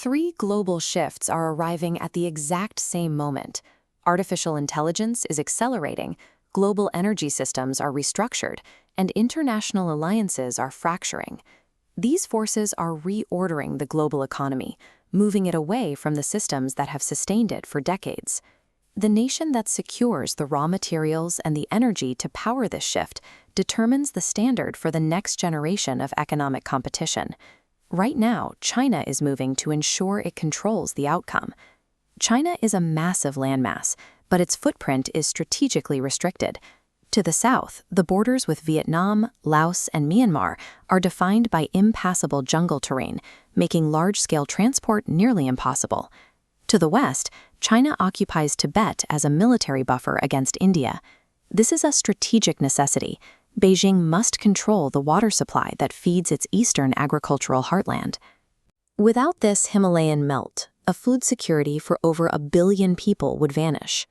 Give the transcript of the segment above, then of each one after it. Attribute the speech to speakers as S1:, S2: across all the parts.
S1: Three global shifts are arriving at the exact same moment. Artificial intelligence is accelerating, global energy systems are restructured, and international alliances are fracturing. These forces are reordering the global economy, moving it away from the systems that have sustained it for decades. The nation that secures the raw materials and the energy to power this shift determines the standard for the next generation of economic competition. Right now, China is moving to ensure it controls the outcome. China is a massive landmass, but its footprint is strategically restricted. To the south, the borders with Vietnam, Laos, and Myanmar are defined by impassable jungle terrain, making large-scale transport nearly impossible. To the west, China occupies Tibet as a military buffer against India. This is a strategic necessity. Beijing must control the water supply that feeds its eastern agricultural heartland. Without this Himalayan melt, a food security for over 1 billion people would vanish.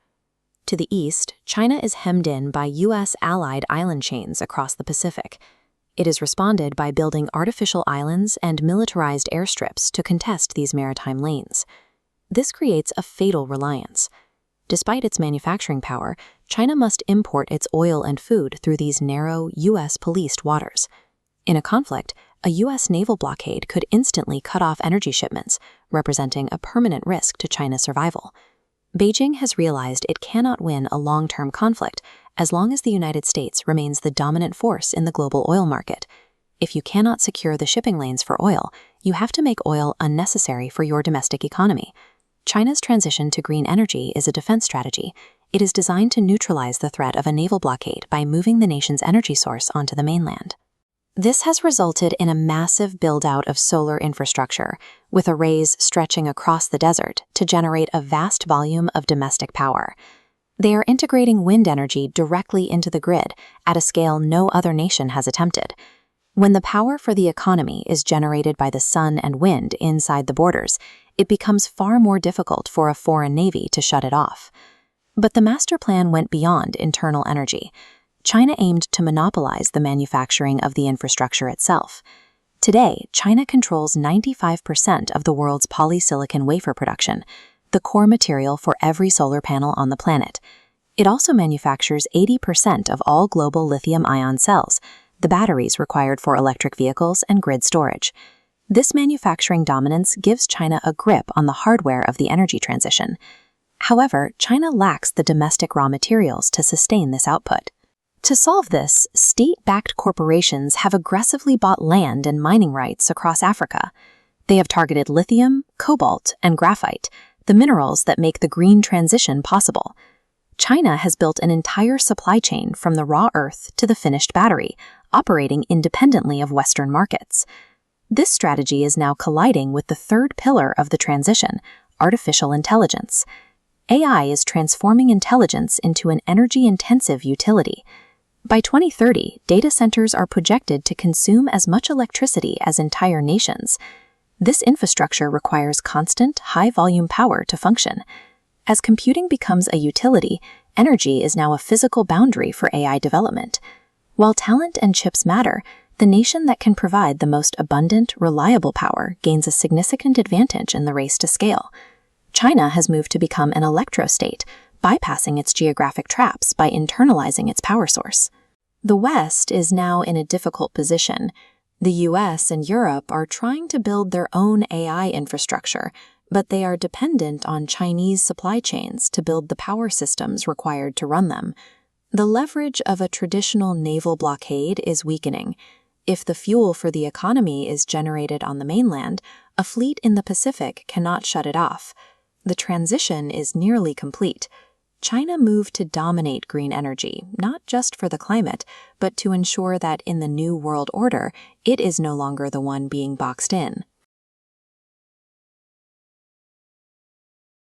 S1: To the east, China is hemmed in by U.S.-allied island chains across the Pacific. It has responded by building artificial islands and militarized airstrips to contest these maritime lanes. This creates a fatal reliance. Despite its manufacturing power, China must import its oil and food through these narrow, U.S.-policed waters. In a conflict, a U.S. naval blockade could instantly cut off energy shipments, representing a permanent risk to China's survival. Beijing has realized it cannot win a long-term conflict as long as the United States remains the dominant force in the global oil market. If you cannot secure the shipping lanes for oil, you have to make oil unnecessary for your domestic economy. China's transition to green energy is a defense strategy. It is designed to neutralize the threat of a naval blockade by moving the nation's energy source onto the mainland. This has resulted in a massive build-out of solar infrastructure, with arrays stretching across the desert to generate a vast volume of domestic power. They are integrating wind energy directly into the grid at a scale no other nation has attempted. When the power for the economy is generated by the sun and wind inside the borders, it becomes far more difficult for a foreign navy to shut it off. But the master plan went beyond internal energy. China aimed to monopolize the manufacturing of the infrastructure itself. Today, China controls 95% of the world's polysilicon wafer production, the core material for every solar panel on the planet. It also manufactures 80% of all global lithium-ion cells, the batteries required for electric vehicles and grid storage. This manufacturing dominance gives China a grip on the hardware of the energy transition. However, China lacks the domestic raw materials to sustain this output. To solve this, state-backed corporations have aggressively bought land and mining rights across Africa. They have targeted lithium, cobalt, and graphite, the minerals that make the green transition possible. China has built an entire supply chain from the raw earth to the finished battery, operating independently of Western markets. This strategy is now colliding with the third pillar of the transition, artificial intelligence. AI is transforming intelligence into an energy-intensive utility. By 2030, data centers are projected to consume as much electricity as entire nations. This infrastructure requires constant, high-volume power to function. As computing becomes a utility, energy is now a physical boundary for AI development. While talent and chips matter, the nation that can provide the most abundant, reliable power gains a significant advantage in the race to scale. China has moved to become an electrostate, bypassing its geographic traps by internalizing its power source. The West is now in a difficult position. The US and Europe are trying to build their own AI infrastructure, but they are dependent on Chinese supply chains to build the power systems required to run them. The leverage of a traditional naval blockade is weakening. If the fuel for the economy is generated on the mainland, a fleet in the Pacific cannot shut it off. The transition is nearly complete. China moved to dominate green energy, not just for the climate, but to ensure that in the new world order, it is no longer the one being boxed in.